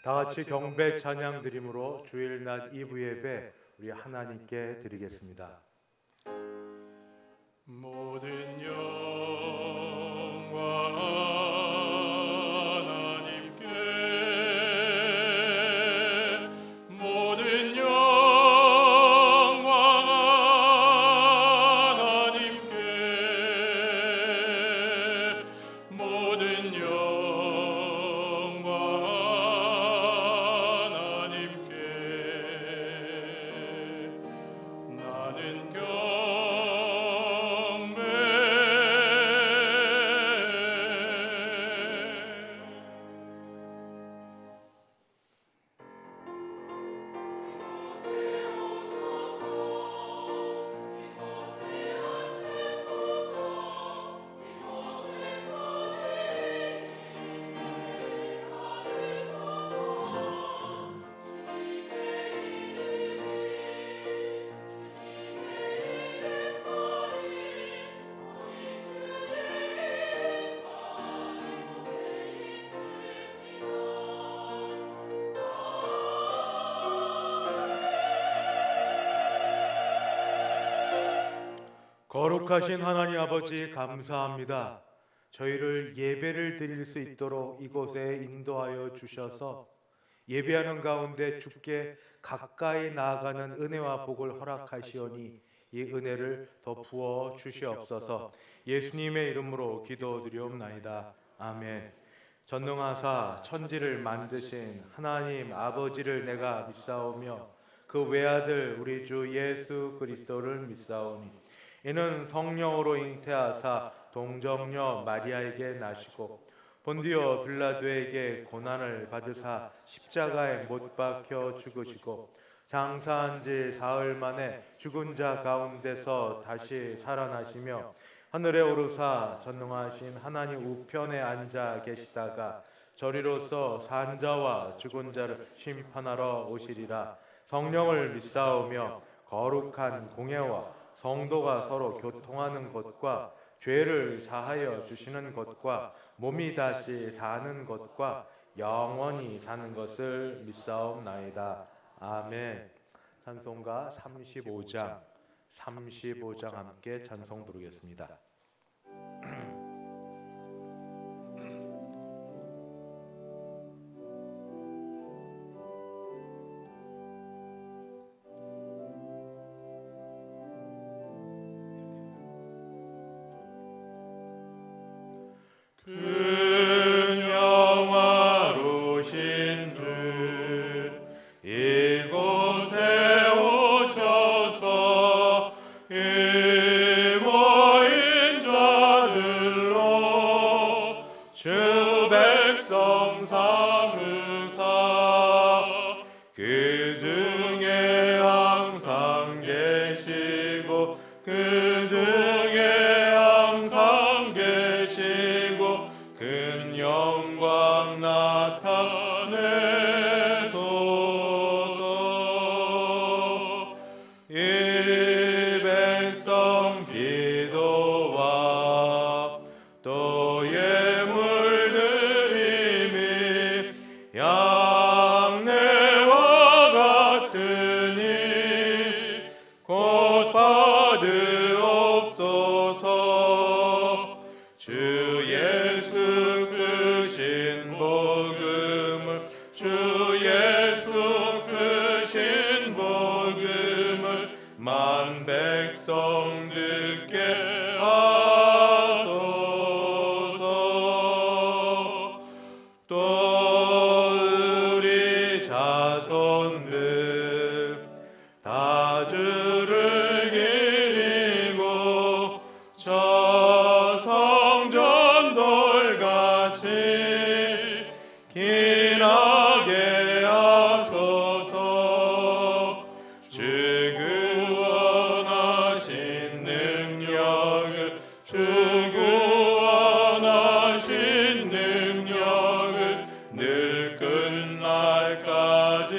다 같이 경배 찬양 드림으로 주일낮 2부 예배 우리 하나님께 드리겠습니다. 모든 영광 하나님께, 모든 영광 하나님께, 모든 영광 하나님께. 나는 거룩하신 하나님 아버지 감사합니다. 저희를 예배를 드릴 수 있도록 이곳에 인도하여 주셔서 예배하는 가운데 주께 가까이 나아가는 은혜와 복을 허락하시오니 이 은혜를 더 부어 주시옵소서. 예수님의 이름으로 기도드리옵나이다. 아멘. 전능하사 천지를 만드신 하나님 아버지를 내가 믿사오며 그 외아들 우리 주 예수 그리스도를 믿사오니 이는 성령으로 잉태하사 동정녀 마리아에게 나시고 본디오 빌라도에게 고난을 받으사 십자가에 못 박혀 죽으시고 장사한 지 사흘 만에 죽은 자 가운데서 다시 살아나시며 하늘에 오르사 전능하신 하나님 우편에 앉아 계시다가 저리로서 산자와 죽은 자를 심판하러 오시리라. 성령을 믿사오며 거룩한 공예와 성도가 서로 교통하는 것과 죄를 사하여 주시는 것과 몸이 다시 사는 것과 영원히 사는 것을 믿사옵나이다. 아멘. 찬송가 35장 함께 찬송 부르겠습니다. 영화로우신 주 이곳에 오셔서 이 모인 자들로 주 백성 삼으사 그 중에 항상 계시고 그 중에 항상 계시고 큰 영광 나타내소서. 이 백성 기도와 또 예물 드림이 양내와 같으니 곧 받으옵소서. 주 예수 크신 복음을 주 예수 크신 복음을 만 백성 듣게 하소서. 또 우리 자손들 다 주를 기리고 저 성전돌같이 길하게 하소서. 주 구원하신 능력을 주 구원하신 능력을 늘 끝날까지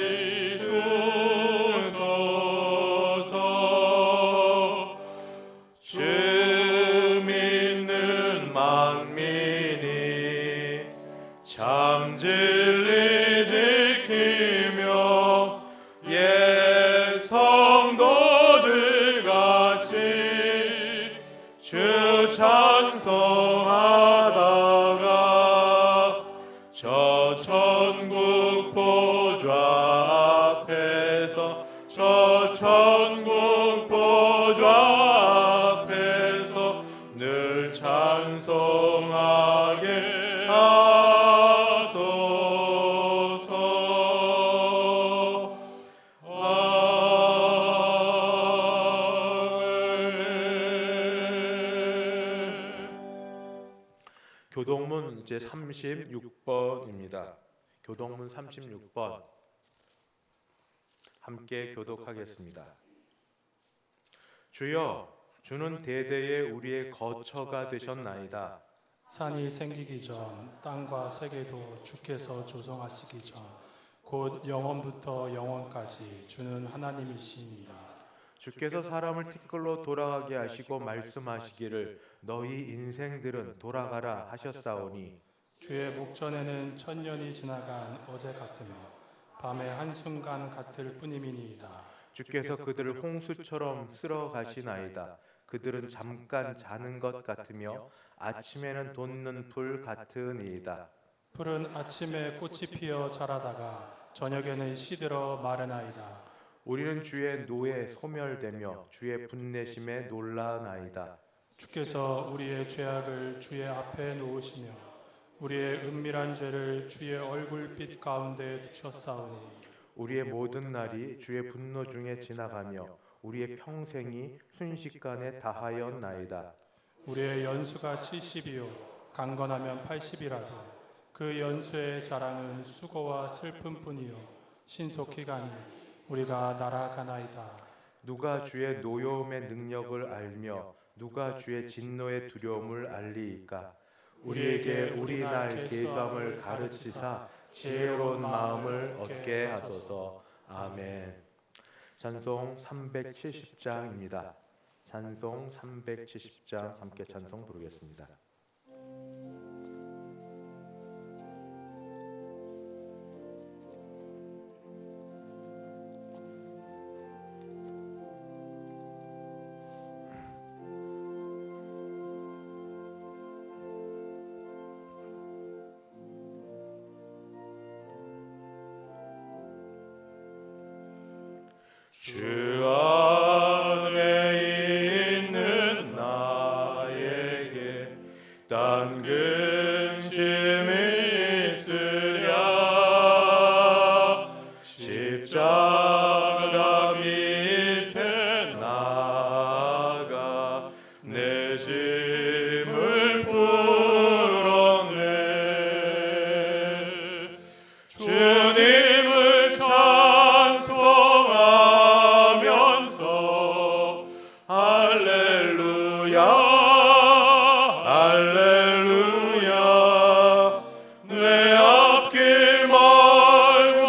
주소서. 주 믿는 만민이 참 진리 지키고 지키며 옛 성도들 같이 주 찬송하다가 저 천국 보좌 앞에서 저 천국 보좌 앞에서 늘 찬송하게 하소서. 교동문 이제 36번입니다. 교동문 36번 함께 교독하겠습니다. 주여, 주는 대대에 우리의 거처가 되셨나이다. 산이 생기기 전 땅과 세계도 주께서 조성하시기 전 곧 영원부터 영원까지 주는 하나님이시니이다. 주께서 사람을 티끌로 돌아가게 하시고 말씀하시기를 너희 인생들은 돌아가라 하셨사오니 주의 목전에는 천년이 지나간 어제 같으며 밤의 한순간 같을 뿐임이니이다. 주께서 그들을 홍수처럼 쓸어 가시나이다. 그들은 잠깐 자는 것 같으며 아침에는 돋는 불 같으니이다. 풀은 아침에 꽃이 피어 자라다가 저녁에는 시들어 마르나이다. 우리는 주의 노에 소멸되며 주의 분내심에 놀라나이다. 주께서 우리의 죄악을 주의 앞에 놓으시며 우리의 은밀한 죄를 주의 얼굴빛 가운데 두셨사오니 우리의 모든 날이 주의 분노 중에 지나가며 우리의 평생이 순식간에 다하였나이다. 우리의 연수가 70이요 강건하면 80이라도 그 연수의 자랑은 수고와 슬픔뿐이요 신속히 가니 우리가 날아가나이다. 누가 주의 노여움의 능력을 알며 누가 주의 진노의 두려움을 알리이까. 우리에게 우리 날 계획함을 가르치사 지혜로운 마음을 얻게 하소서. 아멘. 찬송 370장입니다. 찬송 370장 함께 찬송 부르겠습니다. 주 안에 있는 나에게 딴 근심이 있으랴. 십자가 밑에 나아가 내 짐을 풀어내. 주님을 찬송하면서 할렐루야 할렐루야. 내 앞길 멀고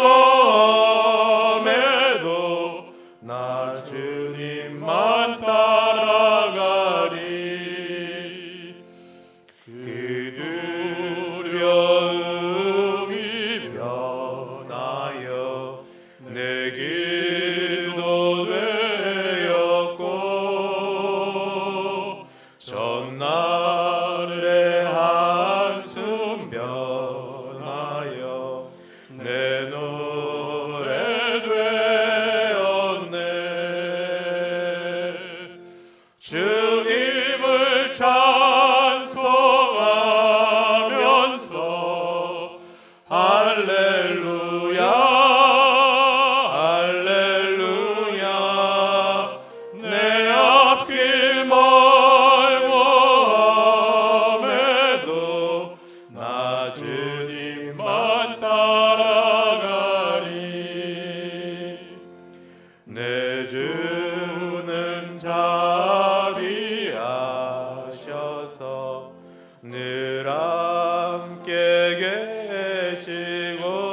험해도 나 주님만 따라가리. 그 두려움이 변하여 내 길도 되었고 전날의 한숨 변하여 내 노래 되었네. 주님을 찬송하면서 할렐루야 할렐루야. 내 앞길 멀고 험해도 나 주님만 따라가리. 내 주는 자비하셔서 늘 함께 계시고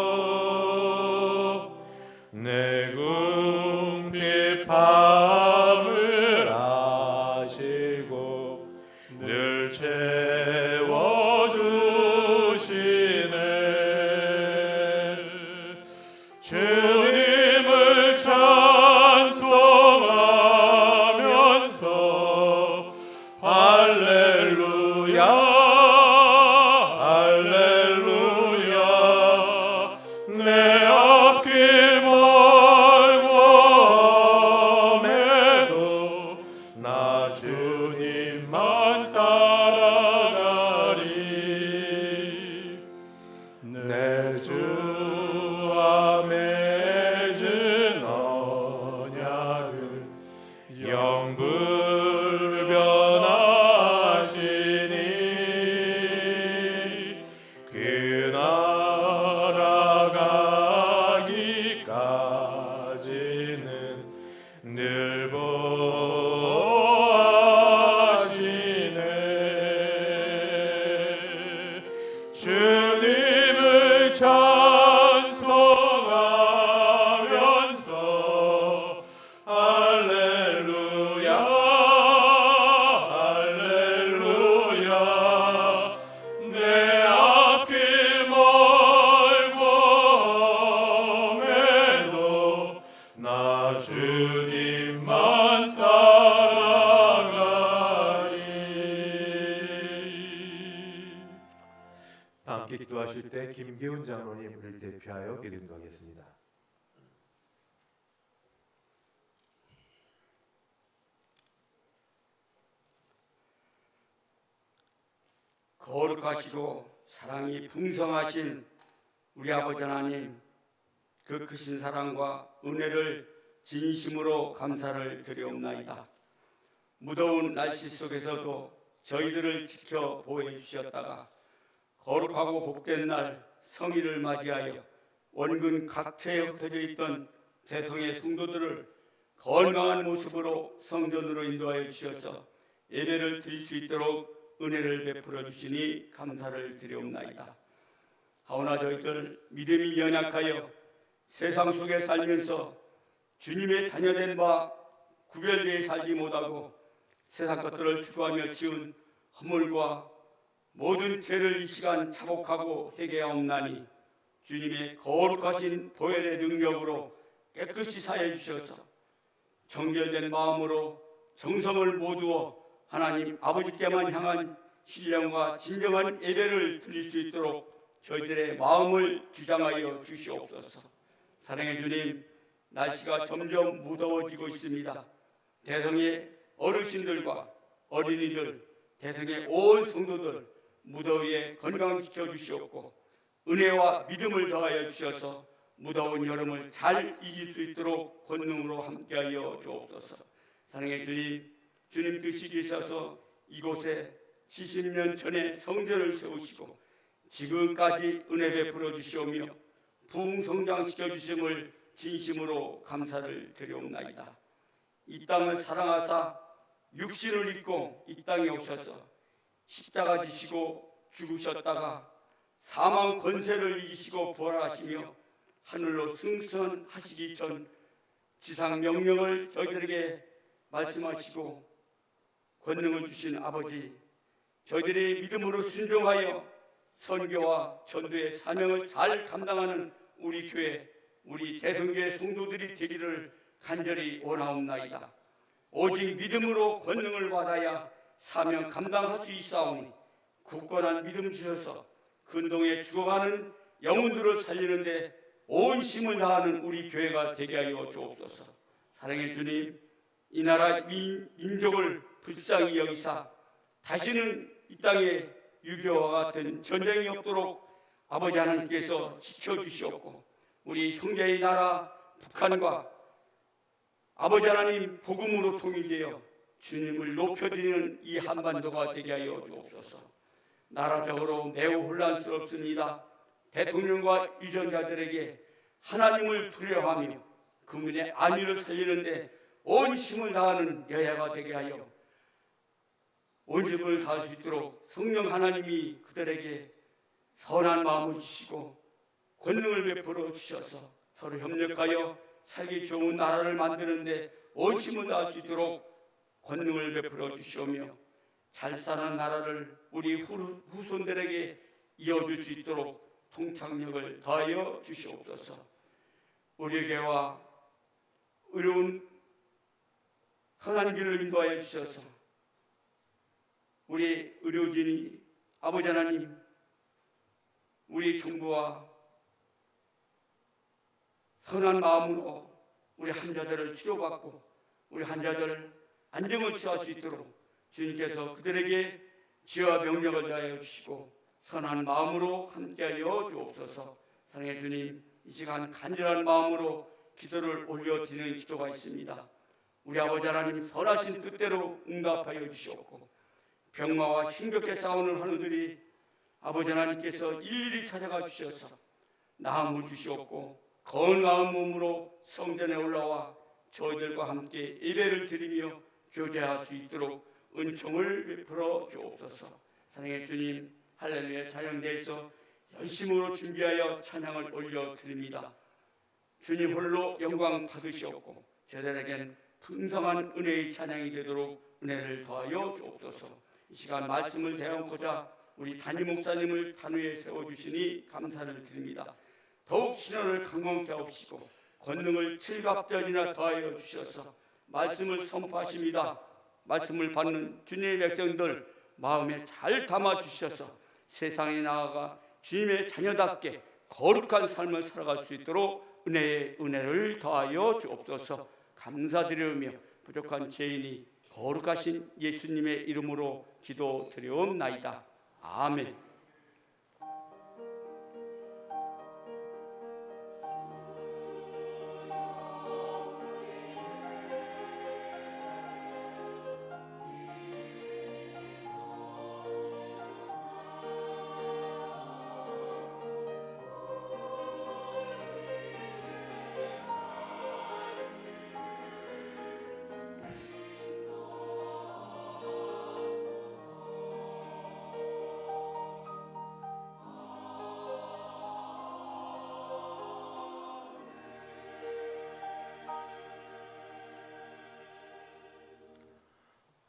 주님을 찬송하면서 할렐루야 할렐루야 내 앞길 멀고 험해도 나 주님만 따라가리 내 주와 맺은 언약은 영불변하시니 그 나라 가기까지는 늘 보아하시네 주님을 찬송하면서 할렐루야 할렐루야 내 앞길 멀고 험해도 나 주님만 따라가리. 함께 기도하실 때 김기훈 장로님 우리를 대표하여 기도하겠습니다. 거룩하시고 사랑이 풍성하신 우리 아버지 하나님, 그 크신 사랑과 은혜를 진심으로 감사를 드리옵나이다. 무더운 날씨 속에서도 저희들을 지켜 보호해 주셨다가 거룩하고 복된 날 성일을 맞이하여 원근 각처에 흩어져 있던 대성의 성도들을 건강한 모습으로 성전으로 인도하여 주셔서 예배를 드릴 수 있도록 은혜를 베풀어 주시니 감사를 드리옵나이다. 하오나 저희들 믿음이 연약하여 세상 속에 살면서 주님의 자녀된 바 구별되어 살지 못하고 세상 것들을 추구하며 지은 허물과 모든 죄를 이 시간 자복하고 회개하옵나니 주님의 거룩하신 보혈의 능력으로 깨끗이 사해 주셔서 정결된 마음으로 정성을 모두어 하나님 아버지께만 향한 신령과 진정한 예배를 드릴 수 있도록 저희들의 마음을 주장하여 주시옵소서. 사랑의 주님, 날씨가 점점 무더워지고 있습니다. 대성의 어르신들과 어린이들, 대성의 온 성도들 무더위에 건강시켜 주시옵고 은혜와 믿음을 더하여 주셔서 무더운 여름을 잘 이길 수 있도록 권능으로 함께하여 주옵소서. 사랑의 주님, 주님 뜻이 있어서 이곳에 70년 전에 성전을 세우시고 지금까지 은혜 베풀어 주시오며 부흥성장시켜 주심을 진심으로 감사를 드리옵나이다. 이 땅을 사랑하사 육신을 입고 이 땅에 오셔서 십자가 지시고 죽으셨다가 사망 권세를 이기시고 부활하시며 하늘로 승선하시기 전 지상 명령을 저희들에게 말씀하시고 권능을 주신 아버지, 저희들이 믿음으로 순종하여 선교와 전도의 사명을 잘 감당하는 우리 교회, 우리 대성교회 성도들이 되기를 간절히 원하옵나이다. 오직 믿음으로 권능을 받아야 사명 감당할 수 있사오니 굳건한 믿음 주셔서 근동에 죽어가는 영혼들을 살리는데 온 힘을 다하는 우리 교회가 되게 하여 주옵소서. 사랑의 주님, 이 나라 민족을 불쌍히 여기사 다시는 이 땅에 유교와 같은 전쟁이 없도록 아버지 하나님께서 지켜주시옵고 우리 형제의 나라 북한과 아버지 하나님 복음으로 통일되어 주님을 높여드리는 이 한반도가 되게 하여 주옵소서. 나라적으로 매우 혼란스럽습니다. 대통령과 유전자들에게 하나님을 두려워하며 그분의 안위를 살리는데 온 힘을 다하는 여야가 되게 하여 온 힘을 다할 수 있도록 성령 하나님이 그들에게 선한 마음을 주시고 권능을 베풀어 주셔서 서로 협력하여 살기 좋은 나라를 만드는데 온 힘을 다할 수 있도록 권능을 베풀어 주시오며 잘 사는 나라를 우리 후손들에게 이어줄 수 있도록 통찰력을 더하여 주시옵소서. 우리에게와 의로운 선한 길을 인도하여 주셔서 우리 의료진이 아버지 하나님, 우리 정부와 선한 마음으로 우리 환자들을 치료받고 우리 환자들 안정을 취할 수 있도록 주님께서 그들에게 지혜와 명령을 다하여 주시고 선한 마음으로 함께하여 주옵소서. 사랑의 주님, 이 시간 간절한 마음으로 기도를 올려드리는 기도가 있습니다. 우리 아버지 하나님 선하신 뜻대로 응답하여 주시옵고 병마와 힘겹게 싸우는 환우들이 아버지 하나님께서 일일이 찾아가 주셔서 나음을 주시옵고 건강한 몸으로 성전에 올라와 저희들과 함께 예배를 드리며 교제할 수 있도록 은총을 베풀어 주옵소서. 사랑의 주님, 할렐루야 찬양대에서 열심으로 준비하여 찬양을 올려드립니다. 주님 홀로 영광 받으시옵고 저희들에겐 풍성한 은혜의 찬양이 되도록 은혜를 더하여 주옵소서. 이 시간 말씀을 대하고자 우리 담임 목사님을 단위에 세워주시니 감사를 드립니다. 더욱 신원을 강건케 하옵시고 권능을 7갑절이나 더하여 주셔서 말씀을 선포하십니다. 말씀을 받는 주님의 백성들 마음에 잘 담아주셔서 세상에 나아가 주님의 자녀답게 거룩한 삶을 살아갈 수 있도록 은혜의 은혜를 더하여 주옵소서. 감사드리며 부족한 죄인이 거룩하신 예수님의 이름으로 기도드리옵나이다. 아멘.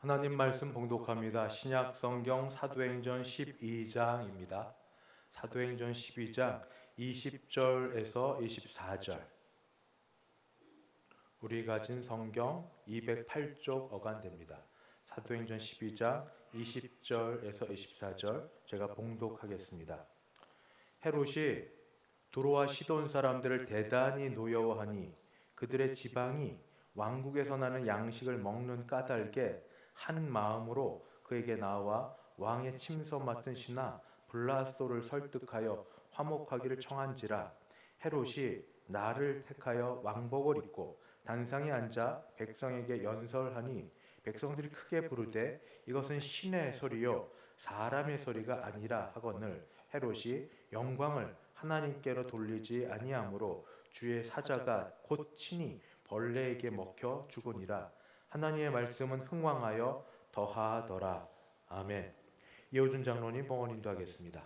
하나님 말씀 봉독합니다. 신약 성경 사도행전 12장입니다. 사도행전 12장 20절에서 24절. 우리 가진 성경 208쪽 어간됩니다. 사도행전 12장 20절에서 24절 제가 봉독하겠습니다. 헤롯이 두로와 시돈 사람들을 대단히 노여워하니 그들의 지방이 왕국에서 나는 양식을 먹는 까닭에 한 마음으로 그에게 나와 왕의 침소 맡은 신하 블라스도를 설득하여 화목하기를 청한지라. 헤롯이 나를 택하여 왕복을 입고 단상에 앉아 백성에게 연설하니 백성들이 크게 부르되 이것은 신의 소리요 사람의 소리가 아니라 하거늘 헤롯이 영광을 하나님께로 돌리지 아니하므로 주의 사자가 곧 친히 벌레에게 먹혀 죽으니라. 하나님의 말씀은 흥왕하여 더하더라. 아멘. 이호준 장로님 봉헌 인도하겠습니다.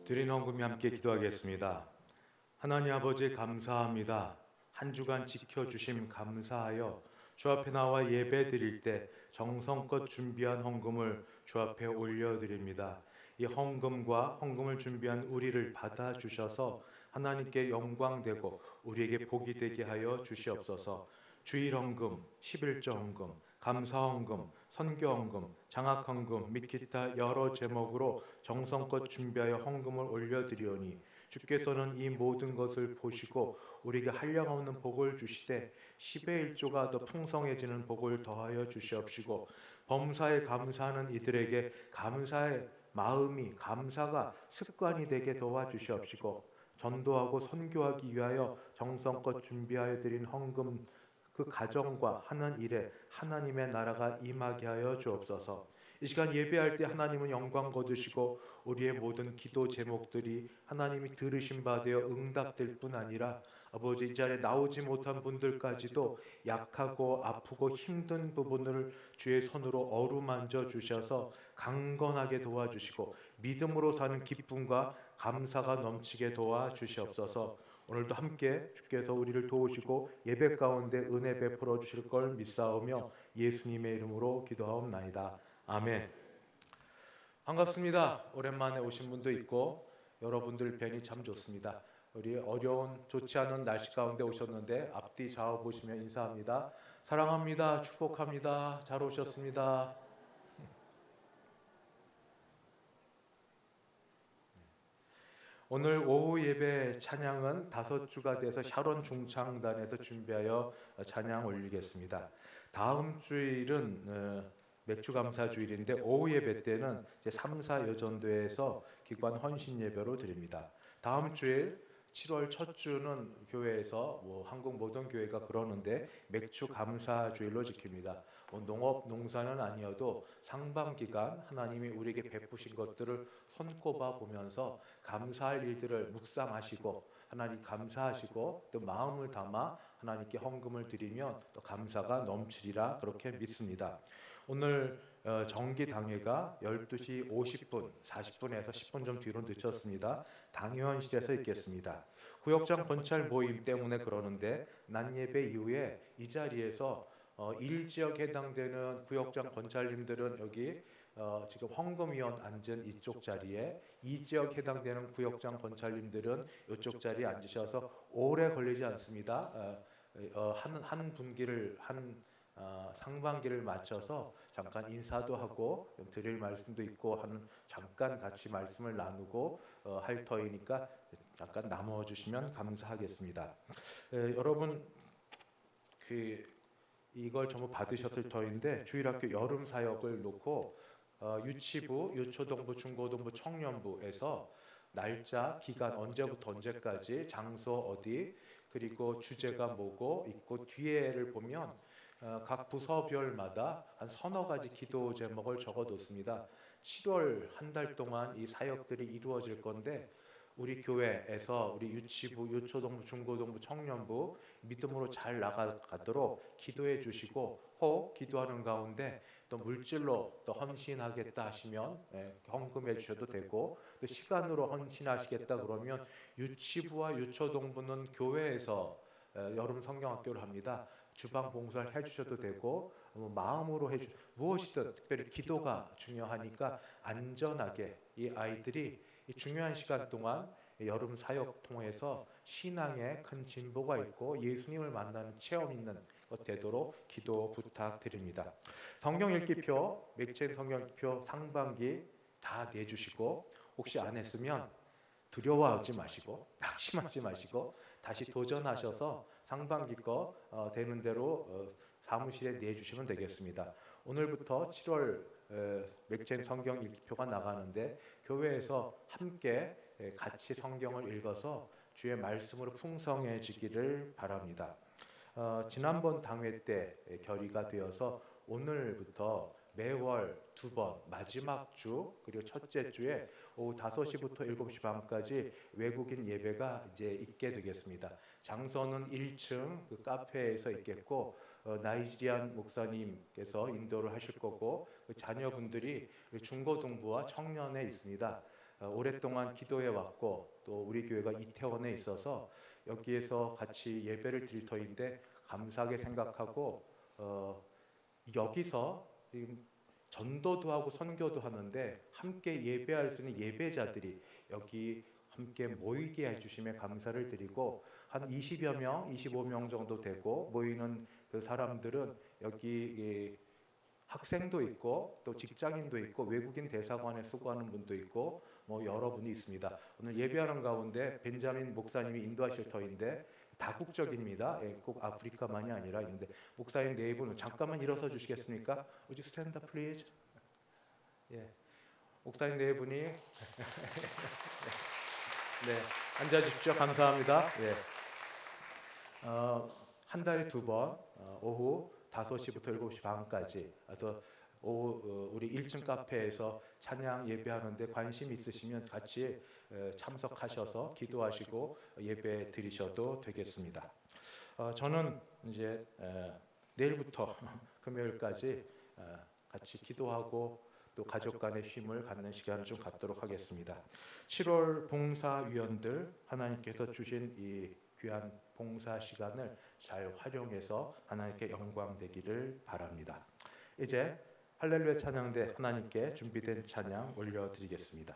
드린 헌금이 함께 기도하겠습니다. 하나님 아버지 감사합니다. 한 주간 지켜주심 감사하여 주 앞에 나와 예배 드릴 때 정성껏 준비한 헌금을 주 앞에 올려드립니다. 이 헌금과 헌금을 준비한 우리를 받아주셔서 하나님께 영광되고 우리에게 복이 되게 하여 주시옵소서. 주일 헌금, 11조 헌금, 감사 헌금, 선교 헌금, 장학 헌금 및 기타 여러 제목으로 정성껏 준비하여 헌금을 올려드리오니 주께서는 이 모든 것을 보시고 우리에게 한량없는 복을 주시되 10의 1조가 더 풍성해지는 복을 더하여 주시옵시고 범사에 감사하는 이들에게 감사의 마음이 감사가 습관이 되게 도와주시옵시고 전도하고 선교하기 위하여 정성껏 준비하여 드린 헌금 그 가정과 하는 일에 하나님의 나라가 임하게 하여 주옵소서. 이 시간 예배할 때 하나님은 영광 거두시고 우리의 모든 기도 제목들이 하나님이 들으신 바 되어 응답될 뿐 아니라 아버지 이 자리에 나오지 못한 분들까지도 약하고 아프고 힘든 부분을 주의 손으로 어루만져 주셔서 강건하게 도와주시고 믿음으로 사는 기쁨과 감사가 넘치게 도와주시옵소서. 오늘도 함께 주께서 우리를 도우시고 예배 가운데 은혜 베풀어 주실 걸 믿사오며 예수님의 이름으로 기도하옵나이다. 아멘. 반갑습니다. 오랜만에 오신 분도 있고 여러분들 뵈니 참 좋습니다. 우리 어려운 좋지 않은 날씨 가운데 오셨는데 앞뒤 좌우 보시며 인사합니다. 사랑합니다. 축복합니다. 잘 오셨습니다. 오늘 오후 예배 찬양은 5주가 돼서 샤론 중창단에서 준비하여 찬양 올리겠습니다. 다음 주일은 맥주 감사 주일인데 오후 예배 때는 이제 3, 4 여전도에서 기관 헌신 예배로 드립니다. 다음 주일 7월 첫 주는 교회에서 한국 모든 교회가 그러는데 맥주 감사 주일로 지킵니다. 농업 농사는 아니어도 상반기간 하나님이 우리에게 베푸신 것들을 손꼽아 보면서 감사할 일들을 묵상하시고 하나님 감사하시고 또 마음을 담아 하나님께 헌금을 드리면 또 감사가 넘치리라 그렇게 믿습니다. 오늘 정기 당회가 12시 50분, 40분에서 10분 좀 뒤로 늦췄습니다. 당회원실에서 있겠습니다. 구역장 권찰 모임 때문에 그러는데 낮 예배 이후에 이 자리에서 1지역에 해당되는 구역장 권찰님들은 여기 지금 헌금위원 앉은 이쪽 자리에 2지역 해당되는 구역장 권찰님들은 이쪽 자리에 앉으셔서 오래 걸리지 않습니다. 한 분기를 상반기를 맞춰서 잠깐 인사도 하고 드릴 말씀도 있고 하는 잠깐 같이 말씀을 나누고 할 터이니까 잠깐 나누어 주시면 감사하겠습니다. 여러분 이걸 전부 받으셨을 터인데 주일학교 여름 사역을 놓고 유치부, 유초동부, 중고등부, 청년부에서 날짜, 기간 언제부터 언제까지, 장소 어디, 그리고 주제가 뭐고 있고 뒤에를 보면 각 부서별마다 한 서너 가지 기도 제목을 적어뒀습니다. 7월 한 달 동안 이 사역들이 이루어질 건데 우리 교회에서 우리 유치부, 유초동부, 중고등부, 청년부 믿음으로 잘 나가도록 기도해 주시고 혹 기도하는 가운데 또 물질로 또 헌신하겠다 하시면 헌금해 주셔도 되고 또 시간으로 헌신하시겠다 그러면 유치부와 유초동부는 교회에서 여름 성경학교를 합니다. 주방 봉사를 해주셔도 되고 마음으로 무엇이든 특별히 기도가 중요하니까 안전하게 이 아이들이 이 중요한 시간 동안 여름 사역 통해서 신앙에 큰 진보가 있고 예수님을 만나는 체험 있는 것 되도록 기도 부탁드립니다. 성경 읽기표, 맥주 성경 읽기표 상반기 다 내주시고 혹시 안 했으면 두려워하지 마시고 낙심하지 마시고 다시 도전하셔서 상반기 거 되는 대로 사무실에 내주시면 되겠습니다. 오늘부터 7월 맥주 성경 읽기표가 나가는데 교회에서 함께 같이 성경을 읽어서 주의 말씀으로 풍성해지기를 바랍니다. 지난번 당회 때 결의가 되어서 오늘부터 매월 2번 마지막 주 그리고 첫째 주에 오후 5시부터 7시 반까지 외국인 예배가 이제 있게 되겠습니다. 장소는 1층 그 카페에서 있겠고 나이지리안 목사님께서 인도를 하실 거고 그 자녀분들이 중고등부와 청년에 있습니다. 오랫동안 기도해 왔고 또 우리 교회가 이태원에 있어서 여기에서 같이 예배를 드릴 터인데 감사하게 생각하고 여기서 지금 전도도 하고 선교도 하는데 함께 예배할 수 있는 예배자들이 여기 함께 모이게 해주심에 감사를 드리고 한 20여 명, 25명 정도 되고 모이는 그 사람들은 여기 학생도 있고 또 직장인도 있고 외국인 대사관에 수고하는 분도 있고 뭐 여러분이 있습니다. 오늘 예배하는 가운데 벤자민 목사님이 인도하실 터인데 다국적입니다. 예, 꼭 아프리카만이 아니라 있는데 목사님 네 분은 잠깐만 일어서 주시겠습니까? Would you stand up, please? 예, 목사님 네 분이 네, 앉아 주십시오. 감사합니다. 예. 한 달에 두 번 오후 5시부터 7시 반까지 또 오후 우리 1층 카페에서 찬양 예배하는데 관심 있으시면 같이 참석하셔서 기도하시고 예배 드리셔도 되겠습니다. 저는 이제 내일부터 금요일까지 같이 기도하고 또 가족 간의 쉼을 갖는 시간을 좀 갖도록 하겠습니다. 7월 봉사위원들 하나님께서 주신 이 귀한 봉사 시간을 잘 활용해서 하나님께 영광 되기를 바랍니다. 이제 할렐루야 찬양대 하나님께 준비된 찬양 올려드리겠습니다.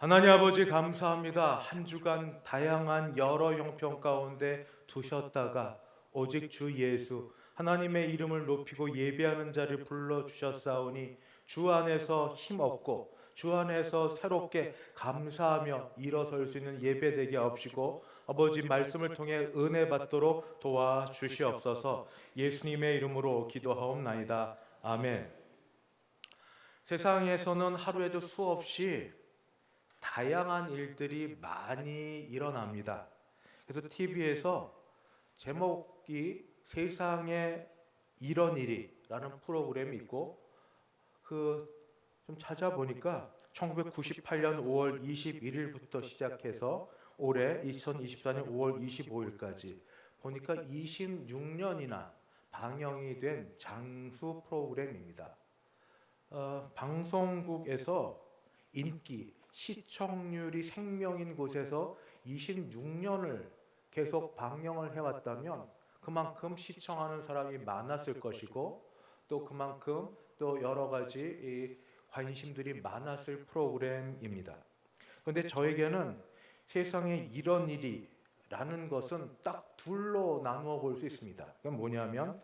하나님 아버지 감사합니다. 한 주간 다양한 여러 형편 가운데 두셨다가 오직 주 예수 하나님의 이름을 높이고 예배하는 자를 불러주셨사오니 주 안에서 힘없고 주 안에서 새롭게 감사하며 일어설 수 있는 예배되게 하옵시고 아버지 말씀을 통해 은혜 받도록 도와주시옵소서. 예수님의 이름으로 기도하옵나이다. 아멘. 세상에서는 하루에도 수없이 다양한 일들이 많이 일어납니다. 그래서 TV에서 제목이 세상에 이런 일이라는 프로그램이 있고 좀 찾아보니까 1998년 5월 21일부터 시작해서 올해 2024년 5월 25일까지 보니까 26년이나 방영이 된 장수 프로그램입니다. 방송국에서 인기, 시청률이 생명인 곳에서 26년을 계속 방영을 해왔다면 그만큼 시청하는 사람이 많았을 것이고 또 그만큼 또 여러 가지 관심들이 많았을 프로그램입니다. 그런데 저에게는 세상에 이런 일이라는 것은 딱 둘로 나누어 볼 수 있습니다. 그건 뭐냐면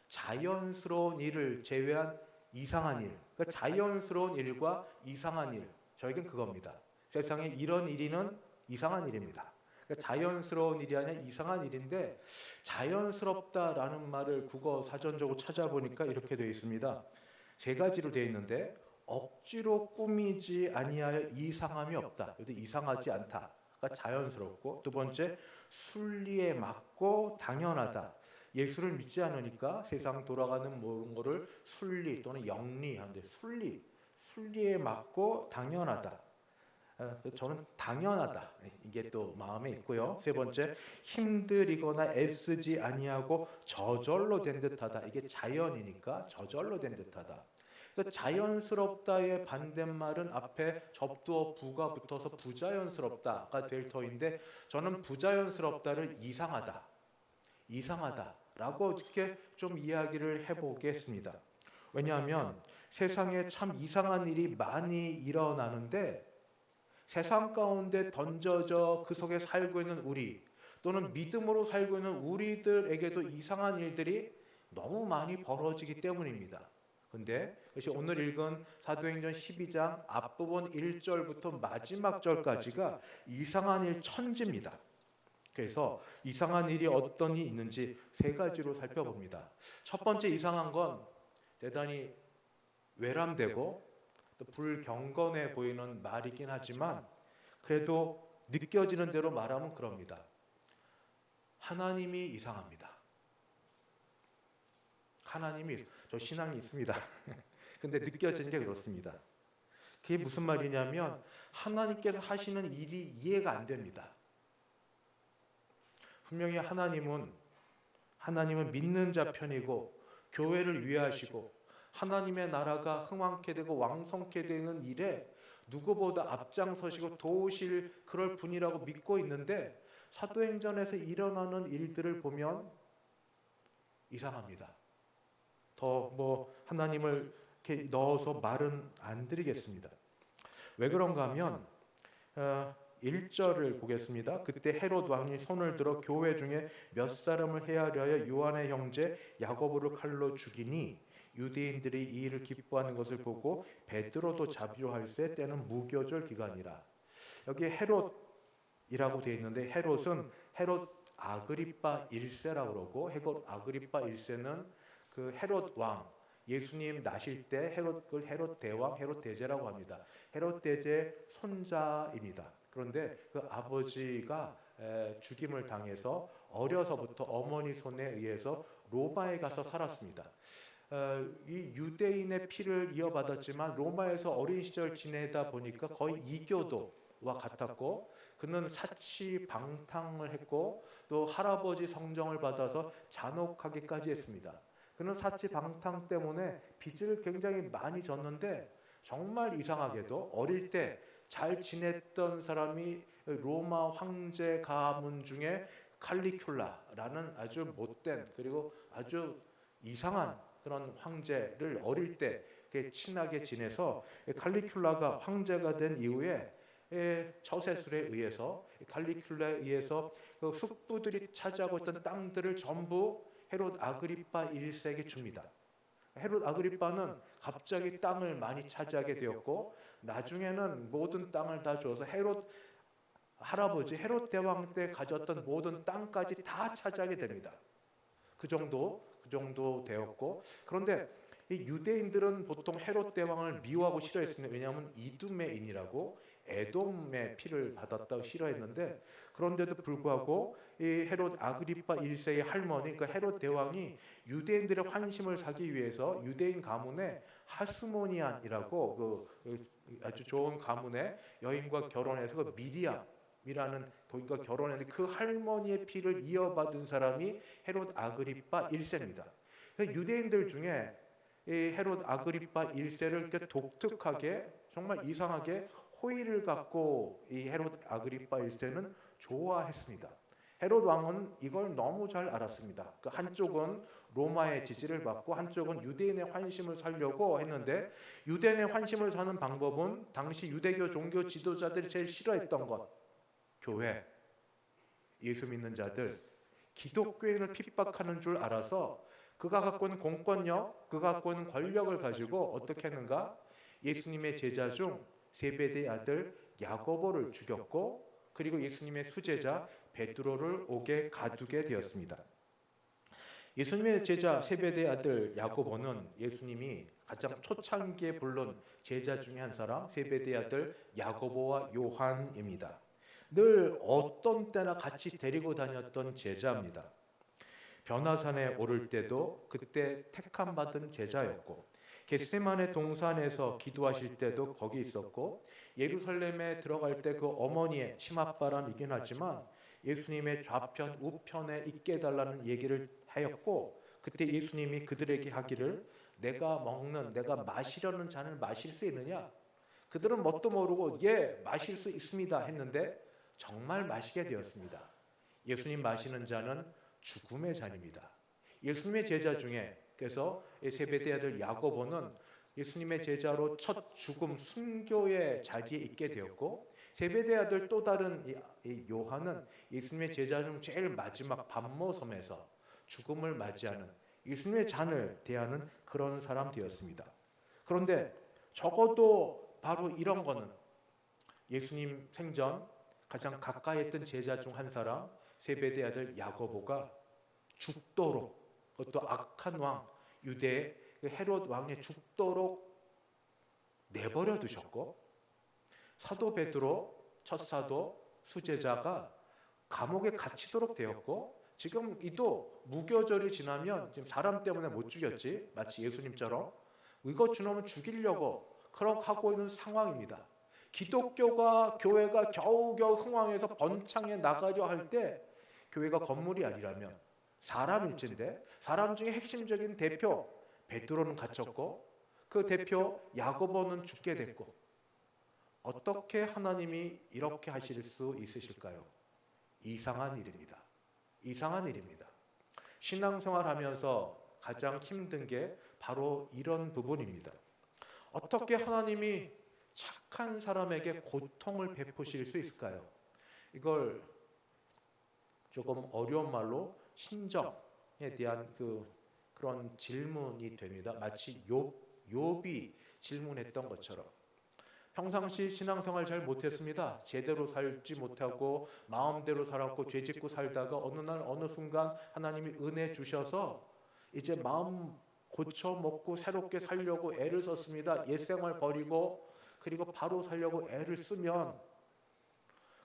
자연스러운 일을 제외한 이상한 일, 그러니까 자연스러운 일과 이상한 일, 저에겐 그겁니다. 세상에 이런 일이는 이상한 일입니다. 그러니까 자연스러운 일이 아니라 이상한 일인데 자연스럽다라는 말을 국어 사전적으로 찾아보니까 이렇게 되어 있습니다. 세 가지로 되어 있는데 억지로 꾸미지 아니하여 이상함이 없다. 여기 이상하지 않다가 자연스럽고 두 번째 순리에 맞고 당연하다. 예수를 믿지 않으니까 세상 돌아가는 모든 것을 순리 또는 영리한데 순리에 맞고 당연하다. 저는 당연하다. 이게 또 마음에 있고요. 세 번째 힘들이거나 애쓰지 아니하고 저절로 된 듯하다. 이게 자연이니까 저절로 된 듯하다. 그래서 자연스럽다의 반대말은 앞에 접두어 부가 붙어서 부자연스럽다가 될 터인데 저는 부자연스럽다를 이상하다라고 이렇게 좀 이야기를 해보겠습니다. 왜냐하면 세상에 참 이상한 일이 많이 일어나는데 세상 가운데 던져져 그 속에 살고 있는 우리 또는 믿음으로 살고 있는 우리들에게도 이상한 일들이 너무 많이 벌어지기 때문입니다. 근데 그것이 오늘 읽은 사도행전 12장 앞부분 1절부터 마지막 절까지가 이상한 일 천지입니다. 그래서 이상한 일이 어떤 일이 있는지 세 가지로 살펴봅니다. 첫 번째 이상한 건 대단히 외람되고 또 불경건해 보이는 말이긴 하지만 그래도 느껴지는 대로 말하면 그럽니다. 하나님이 이상합니다. 저 신앙이 있습니다. 근데 느껴지는 게 그렇습니다. 그게 무슨 말이냐면 하나님께서 하시는 일이 이해가 안 됩니다. 분명히 하나님은 믿는 자 편이고 교회를 위하시고 하나님의 나라가 흥왕케 되고 왕성케 되는 일에 누구보다 앞장서시고 도우실 그럴 분이라고 믿고 있는데 사도행전에서 일어나는 일들을 보면 이상합니다. 더 하나님을 이렇게 넣어서 말은 안 드리겠습니다. 왜 그런가 하면 1절을 보겠습니다. 그때 헤롯 왕이 손을 들어 교회 중에 몇 사람을 헤아려 하여 요한의 형제 야고보를 칼로 죽이니 유대인들이 이 일을 기뻐하는 것을 보고 베드로도 잡으려 할세 때는 무교절 기간이라. 여기 헤롯이라고 되어 있는데 헤롯은 헤롯 아그리파 1세라고 그러고 헤롯 아그리파 1세는 그 헤롯 왕 예수님 나실 때 헤롯 대왕 헤롯 대제라고 합니다. 헤롯 대제 손자입니다. 그런데 그 아버지가 죽임을 당해서 어려서부터 어머니 손에 의해서 로마에 가서 살았습니다. 이 유대인의 피를 이어받았지만 로마에서 어린 시절 지내다 보니까 거의 이교도와 같았고 그는 사치방탕을 했고 또 할아버지 성정을 받아서 잔혹하기까지 했습니다. 그는 사치방탕 때문에 빚을 굉장히 많이 졌는데 정말 이상하게도 어릴 때 잘 지냈던 사람이 로마 황제 가문 중에 칼리큘라라는 아주 못된 그리고 아주 이상한 그런 황제를 어릴 때 친하게 지내서 칼리큘라가 황제가 된 이후에 처세술에 의해서 갈리큘라에 의해서 그 숙부들이 차지하고 있던 땅들을 전부 헤롯 아그리파 1세에게 줍니다. 헤롯 아그리파는 갑자기 땅을 많이 차지하게 되었고 나중에는 모든 땅을 다 줘서 헤롯 할아버지 헤롯 대왕 때 가졌던 모든 땅까지 다 차지하게 됩니다. 그 정도 되었고, 그런데 이 유대인들은 보통 헤롯 대왕을 미워하고 싫어했습니다. 왜냐하면 이두메인이라고 에돔의 피를 받았다고 싫어했는데, 그런데도 불구하고 이 헤롯 아그리파 1세의 할머니, 그러니까 헤롯 대왕이 유대인들의 환심을 사기 위해서 유대인 가문의 하스모니안이라고 그 아주 좋은 가문의 여인과 결혼해서 그 미리암이라는 도인과 결혼했는데, 그 할머니의 피를 이어받은 사람이 헤롯 아그리파 1세입니다. 유대인들 중에 이 헤롯 아그리파 1세를 이렇게 독특하게 정말 이상하게 호의를 갖고 이 헤롯 아그리파 1세는 좋아했습니다. 헤롯 왕은 이걸 너무 잘 알았습니다. 그 한쪽은 로마의 지지를 받고 한쪽은 유대인의 환심을 살려고 했는데, 유대인의 환심을 사는 방법은 당시 유대교 종교 지도자들이 제일 싫어했던 것, 교회, 예수 믿는 자들, 기독교인을 핍박하는 줄 알아서 그가 갖고 있는 공권력, 그가 갖고 있는 권력을 가지고 어떻게 했는가? 예수님의 제자 중 세베대의 아들 야고보를 죽였고, 그리고 예수님의 수제자 베드로를 옥에 가두게 되었습니다. 예수님의 제자 세베대의 아들 야고보는 예수님이 가장 초창기에 부른 제자 중에 한 사람, 세베대의 아들 야고보와 요한입니다. 늘 어떤 때나 같이 데리고 다녔던 제자입니다. 변화산에 오를 때도 그때 택함 받은 제자였고, 겟세마네 동산에서 기도하실 때도 거기 있었고, 예루살렘에 들어갈 때 그 어머니의 치맛바람이긴 하지만 예수님의 좌편 우편에 있게 해달라는 얘기를 하였고, 그때 예수님이 그들에게 하기를 내가 마시려는 잔을 마실 수 있느냐? 그들은 뭣도 모르고 예 마실 수 있습니다 했는데 정말 마시게 되었습니다. 예수님 마시는 잔은 죽음의 잔입니다. 예수님의 제자 중에, 그래서 세베대 아들 야고보는 예수님의 제자로 첫 죽음 순교의 자리에 있게 되었고, 세베대 아들 또 다른 이 요한은 예수님의 제자 중 제일 마지막 밤모섬에서 죽음을 맞이하는 예수님의 잔을 대하는 그런 사람 되었습니다. 그런데 적어도 바로 이런 거는 예수님 생전 가장 가까이 했던 제자 중 한 사람 세베대 아들 야고보가 죽도록, 그것도 악한 왕 유대의 헤롯 왕의 죽도록 내버려 두셨고, 사도 베드로 첫 사도 수제자가 감옥에 갇히도록 되었고, 지금 이도 무교절이 지나면 지금 사람 때문에 못 죽였지, 마치 예수님처럼 이거 주놈을 죽이려고 그렇게 하고 있는 상황입니다. 기독교가 교회가 겨우겨우 흥왕해서 번창해 나가려 할 때 교회가 건물이 아니라면 사람일진데, 사람 중에 핵심적인 대표 베드로는 갇혔고 그 대표 야고보는 죽게 됐고, 어떻게 하나님이 이렇게 하실 수 있으실까요? 이상한 일입니다. 이상한 일입니다. 신앙생활하면서 가장 힘든 게 바로 이런 부분입니다. 어떻게 하나님이 착한 사람에게 고통을 베푸실 수 있을까요? 이걸 조금 어려운 말로 신정에 대한 그런 질문이 됩니다. 마치 욥이 질문했던 것처럼. 평상시 신앙생활 잘 못했습니다. 제대로 살지 못하고 마음대로 살았고 죄짓고 살다가 어느 날 어느 순간 하나님이 은혜 주셔서 이제 마음 고쳐 먹고 새롭게 살려고 애를 썼습니다. 옛생활 버리고 그리고 바로 살려고 애를 쓰면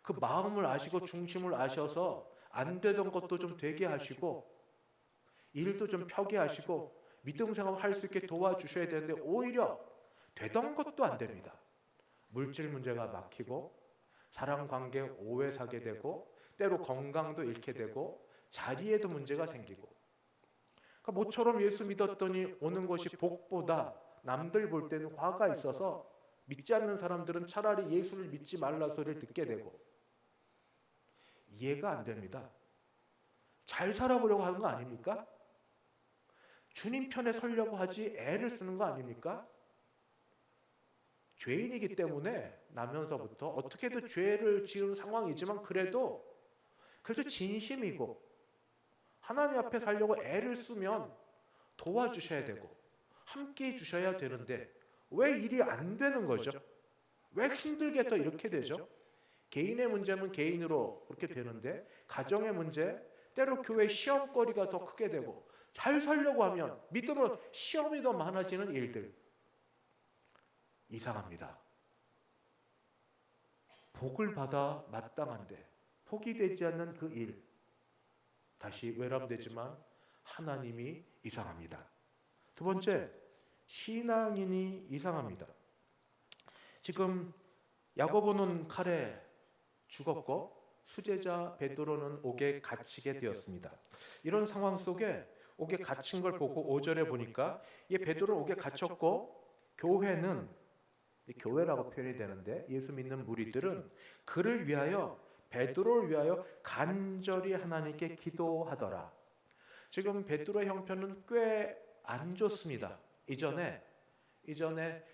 그 마음을 아시고 중심을 아셔서 안 되던 것도 좀 되게 하시고 일도 좀 펴게 하시고 믿음 생활 할 수 있게 도와주셔야 되는데 오히려 되던 것도 안 됩니다. 물질 문제가 막히고 사랑관계 오해 사게 되고 때로 건강도 잃게 되고 자리에도 문제가 생기고, 그러니까 모처럼 예수 믿었더니 오는 것이 복보다 남들 볼 때는 화가 있어서 믿지 않는 사람들은 차라리 예수를 믿지 말라 소리를 듣게 되고, 이해가 안 됩니다. 잘 살아보려고 하는 거 아닙니까? 주님 편에 서려고 하지 애를 쓰는 거 아닙니까? 죄인이기 때문에 나면서부터 어떻게든 죄를 지은 상황이지만 그래도 진심이고 하나님 앞에 살려고 애를 쓰면 도와주셔야 되고 함께 해주셔야 되는데 왜 일이 안 되는 거죠? 왜 힘들게 더 이렇게 되죠? 개인의 문제면 개인으로 그렇게 되는데 가정의 문제, 때로 교회 시험거리가 더 크게 되고 잘 살려고 하면 믿음으로 시험이 더 많아지는 일들 이상합니다. 복을 받아 마땅한데 복이 되지 않는 그 일 다시 외람되지만 하나님이 이상합니다. 두 번째, 신앙인이 이상합니다. 지금 야고보는 칼에 죽었고 수제자 베드로는 옥에 갇히게 되었습니다. 이런 상황 속에 옥에 갇힌 걸 보고 5절에 보니까 이 베드로는 옥에 갇혔고 교회는 교회라고 표현이 되는데 예수 믿는 무리들은 그를 위하여 베드로를 위하여 간절히 하나님께 기도하더라. 지금 베드로의 형편은 꽤 안 좋습니다. 이전에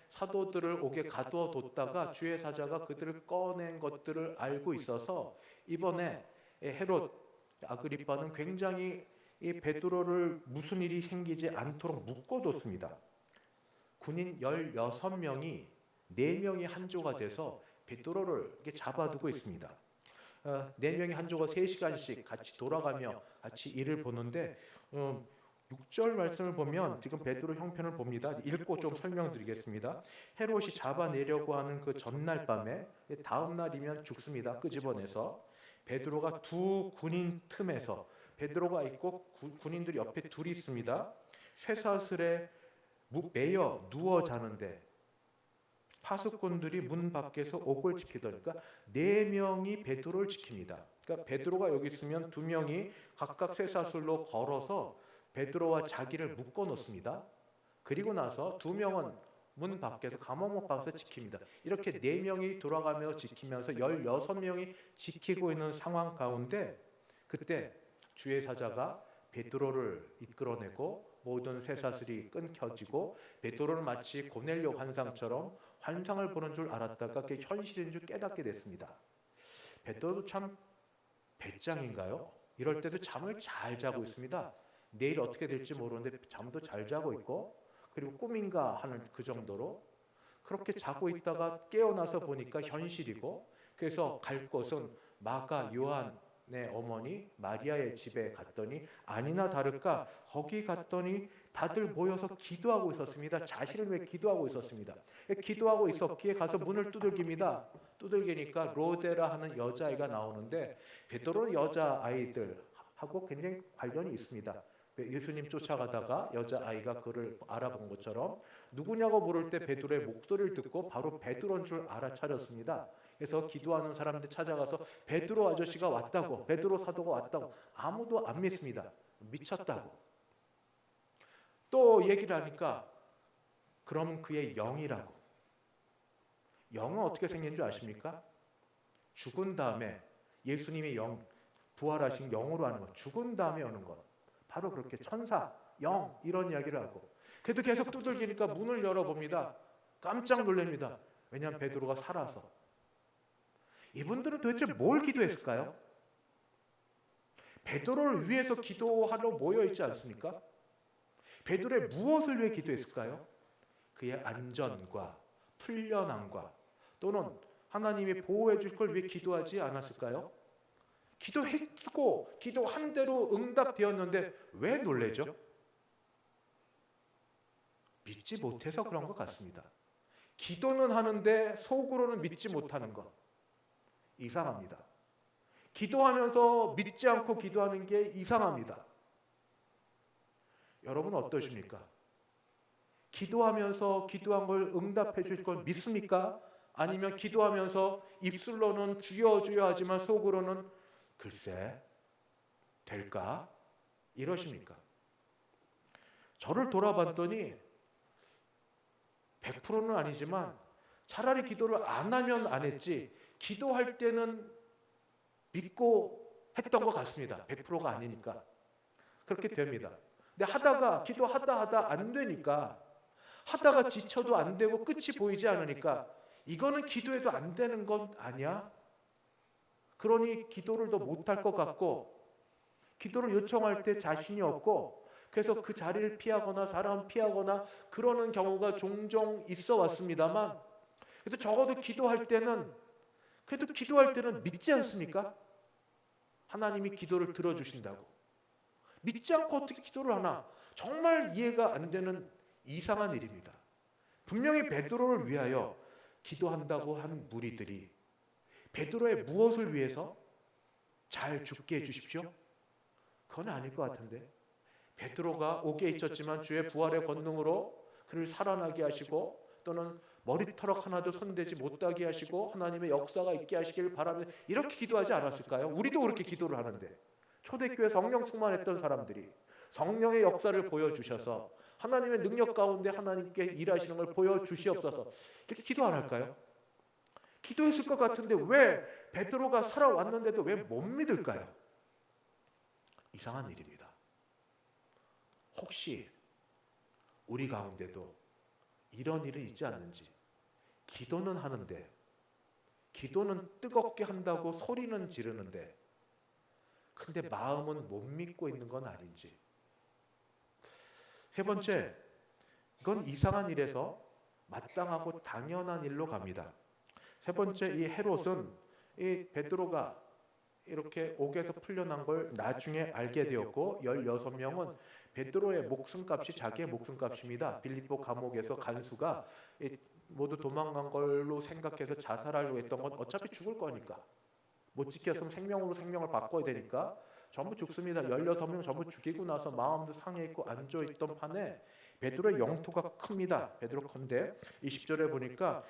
사도들을 옥에 가둬뒀다가 주의 사자가 그들을 꺼낸 것들을 알고 있어서 이번에 헤롯 아그리빠는 굉장히 이 베드로를 무슨 일이 생기지 않도록 묶어뒀습니다. 군인 16명이 4명이 한 조가 돼서 베드로를 이렇게 잡아두고 있습니다. 4명이 한 조가 3시간씩 같이 돌아가며 같이 일을 보는데 6절 말씀을 보면 지금 베드로 형편을 봅니다. 읽고 좀 설명드리겠습니다. 헤롯이 잡아내려고 하는 그 전날 밤에 다음 날이면 죽습니다. 끄집어내서 베드로가 두 군인 틈에서 베드로가 있고 군인들이 옆에 둘이 있습니다. 쇠사슬에 매여 누워 자는데 파수꾼들이 문 밖에서 옥을 지키더니까 4명이 베드로를 지킵니다. 그러니까 베드로가 여기 있으면 2명이 각각 쇠사슬로 걸어서 베드로와 자기를 묶어 놓습니다. 그리고 나서 2명은 문 밖에서 감옥 밖에서 지킵니다. 이렇게 4명이 돌아가며 지키면서 16명이 지키고 있는 상황 가운데 그때 주의 사자가 베드로를 이끌어내고 모든 쇠사슬이 끊겨지고 베드로는 마치 고넬료 환상처럼 환상을 보는 줄 알았다가 그게 현실인 줄 깨닫게 됐습니다. 베드로도 참 배짱인가요? 이럴 때도 잠을 잘 자고 있습니다. 내일 어떻게 될지 모르는데 잠도 잘 자고 있고 그리고 꿈인가 하는 그 정도로 그렇게 자고 있다가 깨어나서 보니까 현실이고 그래서 갈 곳은 마가 요한의 어머니 마리아의 집에 갔더니 아니나 다를까 거기 갔더니 다들 모여서 기도하고 있었습니다. 자신을 위해 기도하고 있었습니다. 기도하고 있었기에 가서 문을 두들깁니다. 두들기니까 로데라 하는 여자아이가 나오는데 베드로는 여자아이들하고 굉장히 관련이 있습니다. 예수님 쫓아가다가 여자아이가 그를 알아본 것처럼 누구냐고 물을 때 베드로의 목소리를 듣고 바로 베드로인 줄 알아차렸습니다. 그래서 기도하는 사람들 찾아가서 베드로 아저씨가 왔다고, 베드로 사도가 왔다고 아무도 안 믿습니다. 미쳤다고. 또 얘기를 하니까 그럼 그의 영이라고. 영은 어떻게 생긴 줄 아십니까? 죽은 다음에 예수님의 영, 부활하신 영으로 하는 것, 죽은 다음에 오는 것. 바로 그렇게 천사, 영 이런 이야기를 하고 그래도 계속 두들기니까 문을 열어봅니다. 깜짝 놀랍니다. 왜냐하면 베드로가 살아서. 이분들은 도대체 뭘 기도했을까요? 베드로를 위해서 기도하러 모여있지 않습니까? 베드로의 무엇을 위해 기도했을까요? 그의 안전과 풀려남과 또는 하나님이 보호해 줄 걸 위해 기도하지 않았을까요? 기도했고 기도한 대로 응답되었는데 왜 놀래죠? 믿지 못해서 그런 것 같습니다. 기도는 하는데 속으로는 믿지 못하는 것 이상합니다. 기도하면서 믿지 않고 기도하는 게 이상합니다. 여러분은 어떠십니까? 기도하면서 기도한 걸 응답해 주실 걸 믿습니까? 아니면 기도하면서 입술로는 주여 주여 하지만 속으로는 글쎄 될까? 이러십니까? 저를 돌아봤더니 100%는 아니지만 차라리 기도를 안 하면 안 했지 기도할 때는 믿고 했던 것 같습니다. 100%가 아니니까 그렇게 됩니다. 근데 기도하다 안 되니까 하다가 지쳐도 안 되고 끝이 보이지 않으니까 이거는 기도해도 안 되는 건 아니야? 그러니 기도를 더 못할 것 같고 기도를 요청할 때 자신이 없고 그래서 그 자리를 피하거나 사람 피하거나 그러는 경우가 종종 있어 왔습니다만 그래도 적어도 기도할 때는 믿지 않습니까? 하나님이 기도를 들어주신다고. 믿지 않고 어떻게 기도를 하나? 정말 이해가 안 되는 이상한 일입니다. 분명히 베드로를 위하여 기도한다고 한 무리들이 베드로의 무엇을 위해서 잘 죽게 해주십시오? 그건 아닐 것 같은데 베드로가 옥에 있었지만 주의 부활의 권능으로 그를 살아나게 하시고 또는 머리털럭 하나도 손대지 못하게 하시고 하나님의 역사가 있게 하시길 바라며 이렇게 기도하지 않았을까요? 우리도 그렇게 기도를 하는데 초대교회 성령 충만했던 사람들이 성령의 역사를 보여주셔서 하나님의 능력 가운데 하나님께 일하시는 걸 보여주시옵소서 이렇게 기도 안 할까요? 기도했을 것 같은데 왜 베드로가 살아왔는데도 왜 못 믿을까요? 이상한 일입니다. 혹시 우리 가운데도 이런 일이 있지 않는지 기도는 하는데 기도는 뜨겁게 한다고 소리는 지르는데 근데 마음은 못 믿고 있는 건 아닌지. 세 번째, 이건 이상한 일에서 마땅하고 당연한 일로 갑니다. 세 번째, 이 헤롯은 이 베드로가 이렇게 옥에서 풀려난 걸 나중에 알게 되었고 16명은 베드로의 목숨값이 자기의 목숨값입니다. 빌립보 감옥에서 간수가 모두 도망간 걸로 생각해서 자살하려고 했던 건 어차피 죽을 거니까 못 지켰으면 생명으로 생명을 바꿔야 되니까 전부 죽습니다. 16명 전부 죽이고 나서 마음도 상해 있고 앉아 있던 판에 베드로의 영토가 큽니다. 베드로 컨대 20절에 보니까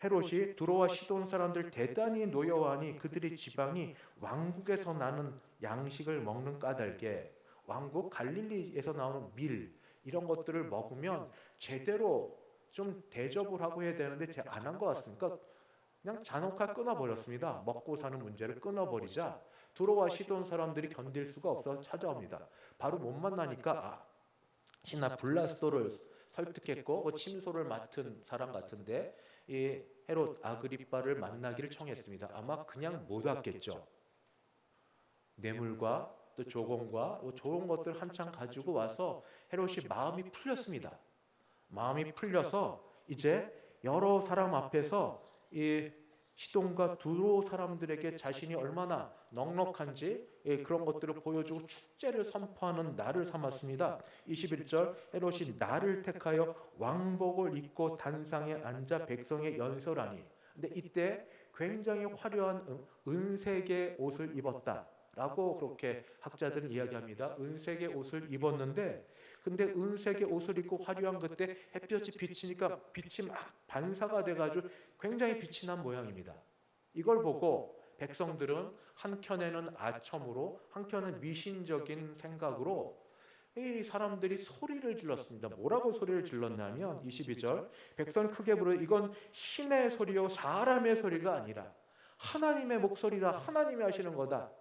헤롯이 두로와 시돈 사람들 대단히 노여워하니 그들의 지방이 왕국에서 나는 양식을 먹는 까닭에 왕국 갈릴리에서 나오는 밀 이런 것들을 먹으면 제대로 좀 대접을 하고 해야 되는데 제가 안 한 것 같습니다. 그냥 잔혹하게 끊어버렸습니다. 먹고 사는 문제를 끊어버리자 두로와 시돈 사람들이 견딜 수가 없어서 찾아옵니다. 바로 못 만나니까 신하 블라스도를 설득했고 그 침소를 맡은 사람 같은데 이 헤롯 아그리빠를 만나기를 청했습니다. 아마 그냥 못 왔겠죠. 뇌물과 또 조공과 좋은 것들 한창 가지고 와서 헤롯이 마음이 풀렸습니다. 마음이 풀려서 이제 여러 사람 앞에서 이 시돈과 두로 사람들에게 자신이 얼마나 넉넉한지 그런 것들을 보여주고 축제를 선포하는 날을 삼았습니다. 21절 헤롯이 나를 택하여 왕복을 입고 단상에 앉아 백성에 연설하니 근데 이때 굉장히 화려한 은색의 옷을 입었다라고 그렇게 학자들은 이야기합니다. 은색의 옷을 입었는데 근데 은색의 옷을 입고 화려한 그때 햇볕이 비치니까 빛이 막 반사가 돼가지고 굉장히 빛이 난 모양입니다. 이걸 보고 백성들은 한켠에는 아첨으로 한켠은 미신적인 생각으로 이 사람들이 소리를 질렀습니다. 뭐라고 소리를 질렀냐면 22절 백성 크게 부르 이건 신의 소리요 사람의 소리가 아니라 하나님의 목소리다. 하나님이 하시는 거다.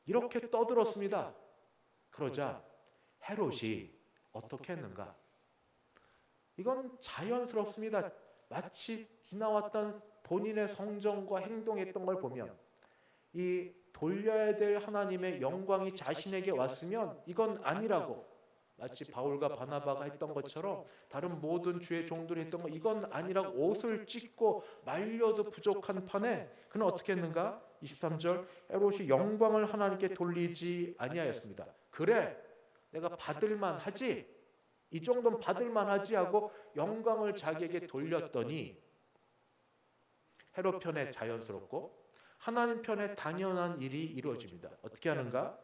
이렇게 떠들었습니다. 그러자 헤롯이 어떻게 했는가? 이건 자연스럽습니다. 마치 지나왔던 본인의 성정과 행동했던 걸 보면 이 돌려야 될 하나님의 영광이 자신에게 왔으면 이건 아니라고 마치 바울과 바나바가 했던 것처럼 다른 모든 주의 종들이 했던 거 이건 아니라고 옷을 찢고 말려도 부족한 판에 그는 어떻게 했는가? 23절 헤롯이 영광을 하나님께 돌리지 아니하였습니다. 그래 내가 받을만 하지 이 정도는 받을만 하지 하고 영광을 자기에게 돌렸더니 헤롯 편에 자연스럽고 하나님 편에 당연한 일이 이루어집니다. 어떻게 하는가?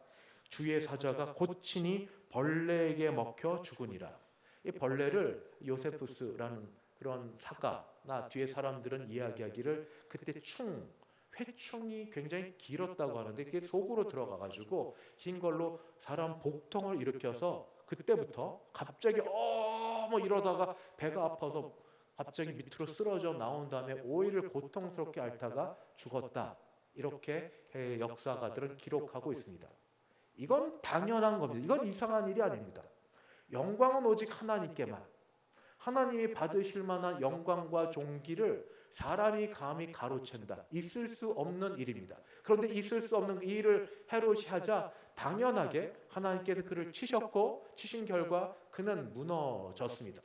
주의 사자가 곧친이 벌레에게 먹혀 죽으니라. 이 벌레를 요세푸스라는 그런 사가나 뒤에 사람들은 이야기하기를 그때 회충이 굉장히 길었다고 하는데 그게 속으로 들어가가지고 긴 걸로 사람 복통을 일으켜서 그때부터 갑자기 뭐 이러다가 배가 아파서 갑자기 밑으로 쓰러져 나온 다음에 5일을 고통스럽게 앓다가 죽었다. 이렇게 역사가들은 기록하고 있습니다. 이건 당연한 겁니다. 이건 이상한 일이 아닙니다. 영광은 오직 하나님께만. 하나님이 받으실 만한 영광과 존귀를 사람이 감히 가로챈다. 있을 수 없는 일입니다. 그런데 있을 수 없는 이 일을 헤롯이 하자 당연하게 하나님께서 그를 치셨고 치신 결과 그는 무너졌습니다.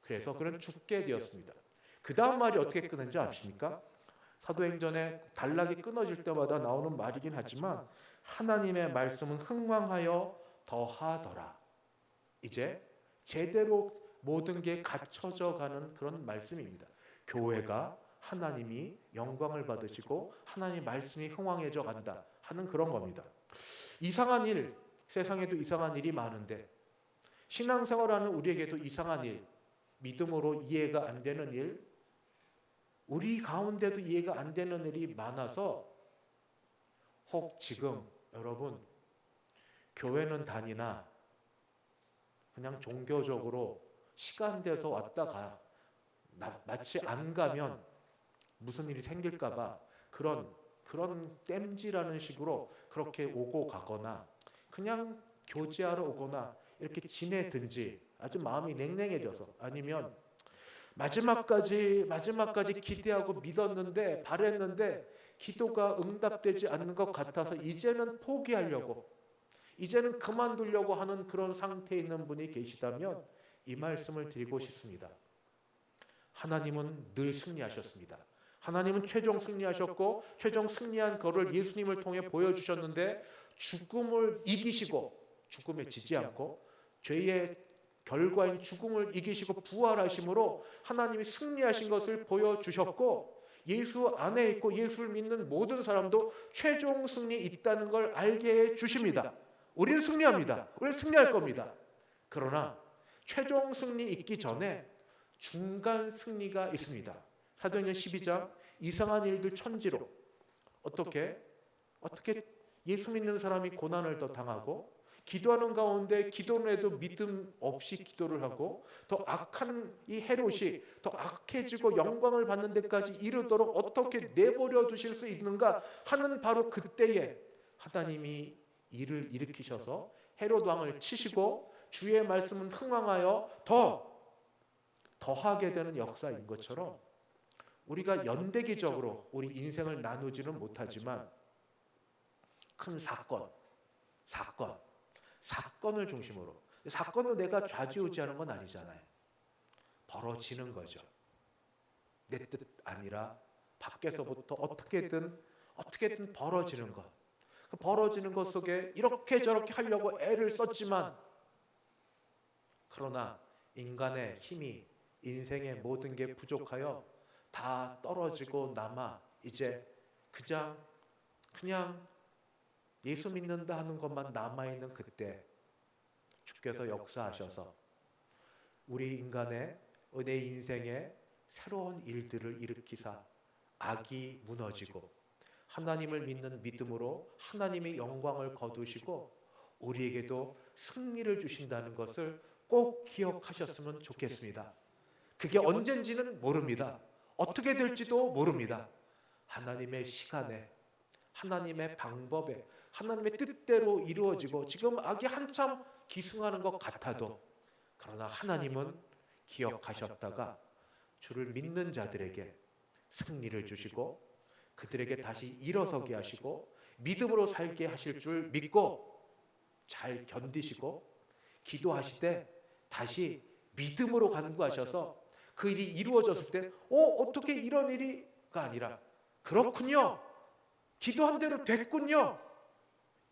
그래서 그는 죽게 되었습니다. 그 다음 말이 어떻게 끊는지 아십니까? 사도행전에 단락이 끊어질 때마다 나오는 말이긴 하지만 하나님의 말씀은 흥왕하여 더하더라. 이제 제대로 모든 게 갖춰져 가는 그런 말씀입니다. 교회가 하나님이 영광을 받으시고 하나님의 말씀이 흥왕해져 간다 하는 그런 겁니다. 이상한 일, 세상에도 이상한 일이 많은데 신앙생활하는 우리에게도 이상한 일, 믿음으로 이해가 안 되는 일, 우리 가운데도 이해가 안 되는 일이 많아서 혹 지금 여러분 교회는 다니나 그냥 종교적으로 시간 돼서 왔다 가 마치 안 가면 무슨 일이 생길까 봐 그런 땜질하는 식으로 그렇게 오고 가거나 그냥 교제하러 오거나 이렇게 지내든지 아주 마음이 냉랭해져서 아니면 마지막까지 기대하고 믿었는데 바랬는데 기도가 응답되지 않는 것 같아서 이제는 포기하려고 이제는 그만두려고 하는 그런 상태에 있는 분이 계시다면 이 말씀을 드리고 싶습니다. 하나님은 늘 승리하셨습니다. 하나님은 최종 승리하셨고 최종 승리한 거를 예수님을 통해 보여주셨는데 죽음을 이기시고 죽음에 지지 않고 죄의 결과인 죽음을 이기시고 부활하심으로 하나님이 승리하신 것을 보여주셨고 예수 안에 있고 예수를 믿는 모든 사람도 최종 승리 있다는 걸 알게 해주십니다. 우리는 승리합니다. 우리는 승리할 겁니다. 그러나 최종 승리 있기 전에 중간 승리가 있습니다. 사도행전 12장 이상한 일들 천지로 어떻게 예수 믿는 사람이 고난을 더 당하고 기도하는 가운데 기도는 해도 믿음 없이 기도를 하고 더 악한 이 헤롯이 더 악해지고 영광을 받는 데까지 이르도록 어떻게 내버려 두실 수 있는가 하는 바로 그때에 하나님이 일을 일으키셔서 헤롯 왕을 치시고 주의 말씀은 흥왕하여 더하게 되는 역사인 것처럼 우리가 연대기적으로 우리 인생을 나누지는 못하지만 큰 사건을 중심으로 사건은 내가 좌지우지하는 건 아니잖아요. 벌어지는 거죠. 내 뜻 아니라 밖에서부터 어떻게든 벌어지는 것. 그 벌어지는 것 속에 이렇게 저렇게 하려고 애를 썼지만 그러나 인간의 힘이 인생의 모든 게 부족하여 다 떨어지고 남아 이제 그냥 예수 믿는다 하는 것만 남아있는 그때 주께서 역사하셔서 우리 인간의 내 인생에 새로운 일들을 일으키사 악이 무너지고 하나님을 믿는 믿음으로 하나님의 영광을 거두시고 우리에게도 승리를 주신다는 것을 꼭 기억하셨으면 좋겠습니다. 그게 언젠지는 모릅니다. 어떻게 될지도 모릅니다. 하나님의 시간에 하나님의 방법에 하나님의 뜻대로 이루어지고 지금 악이 한참 기승하는 것 같아도 그러나 하나님은 기억하셨다가 주를 믿는 자들에게 승리를 주시고 그들에게 다시 일어서게 하시고 믿음으로 살게 하실 줄 믿고 잘 견디시고 기도하시되 다시 믿음으로 간구하셔서 그 일이 이루어졌을 때 어떻게 이런 일이가 아니라 그렇군요. 기도한 대로 됐군요.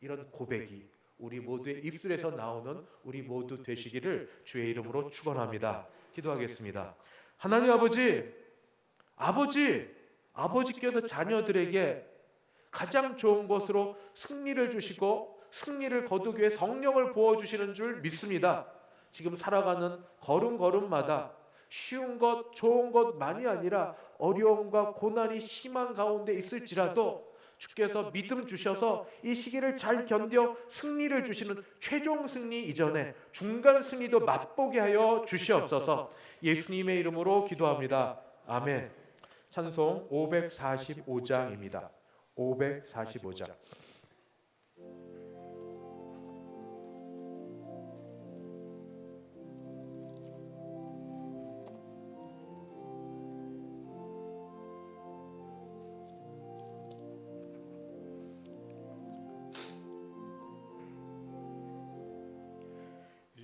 이런 고백이 우리 모두의 입술에서 나오는 우리 모두 되시기를 주의 이름으로 축원합니다. 기도하겠습니다. 하나님 아버지께서 자녀들에게 가장 좋은 것으로 승리를 주시고 승리를 거두기 위해 성령을 부어주시는 줄 믿습니다. 지금 살아가는 걸음걸음마다 쉬운 것, 좋은 것만이 아니라 어려움과 고난이 심한 가운데 있을지라도 주께서 믿음 주셔서 이 시기를 잘 견뎌 승리를 주시는 최종 승리 이전에 중간 승리도 맛보게 하여 주시옵소서. 예수님의 이름으로 기도합니다. 아멘. 찬송 545장입니다. 545장.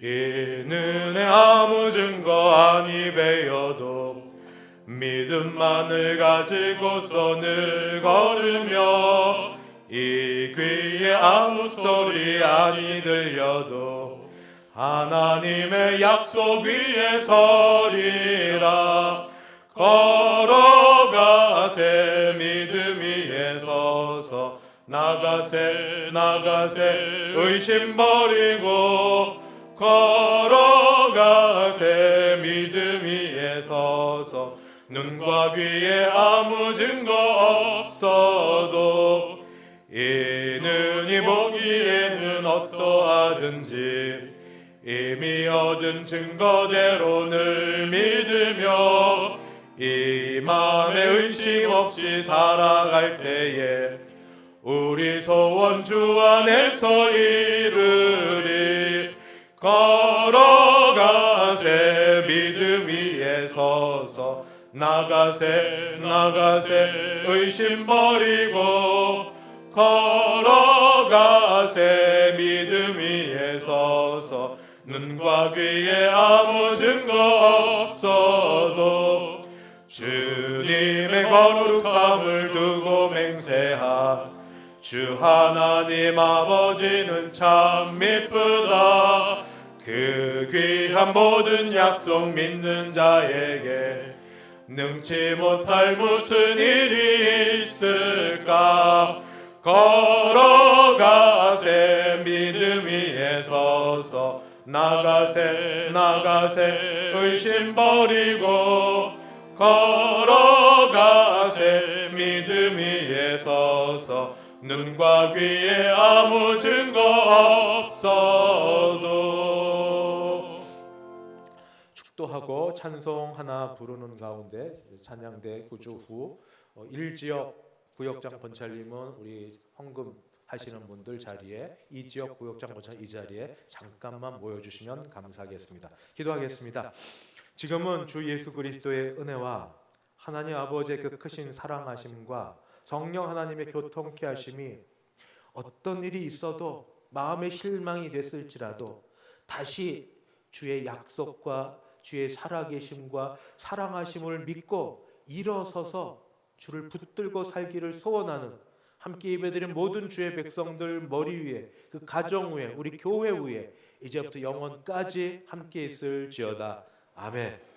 이는 아무 증거 아니 배여도 믿음만을 가지고서 늘 걸으며 이 귀에 아무 소리 아니 들려도 하나님의 약속 위에 서리라. 걸어가세 믿음 위에 서서 나가세 의심 버리고 걸어가세 믿음 위에 서서 눈과 귀에 아무 증거 없어도 이는 이 보기에는 어떠하든지 이미 얻은 증거대로 늘 믿으며 이 맘에 의심 없이 살아갈 때에 우리 소원 주 안에서 이루리. 걸어가세 믿음 위에 서서 나가세 의심 버리고 걸어가세 믿음 위에 서서 눈과 귀에 아무 증거 없어도 주님의 거룩함을 두고 맹세하. 주 하나님 아버지는 참 미쁘다. 그 귀한 모든 약속 믿는 자에게 능치 못할 무슨 일이 있을까. 걸어가세 믿음 위에 서서 나가세 의심 버리고 걸어가세 믿음 위에 서서 눈과 귀에 아무 증거 없어도. 축도하고 찬송 하나 부르는 가운데 찬양대 구주 후 1지역 구역장 권찰님은 우리 헌금 하시는 분들 자리에 2지역 구역장 권찰 이 자리에 잠깐만 모여주시면 감사하겠습니다. 기도하겠습니다. 지금은 주 예수 그리스도의 은혜와 하나님 아버지의 그 크신 사랑하심과 성령 하나님의 교통케 하심이 어떤 일이 있어도 마음의 실망이 됐을지라도 다시 주의 약속과 주의 살아계심과 사랑하심을 믿고 일어서서 주를 붙들고 살기를 소원하는 함께 예배드린 모든 주의 백성들 머리 위에 그 가정 위에 우리 교회 위에 이제부터 영원까지 함께 있을지어다. 아멘.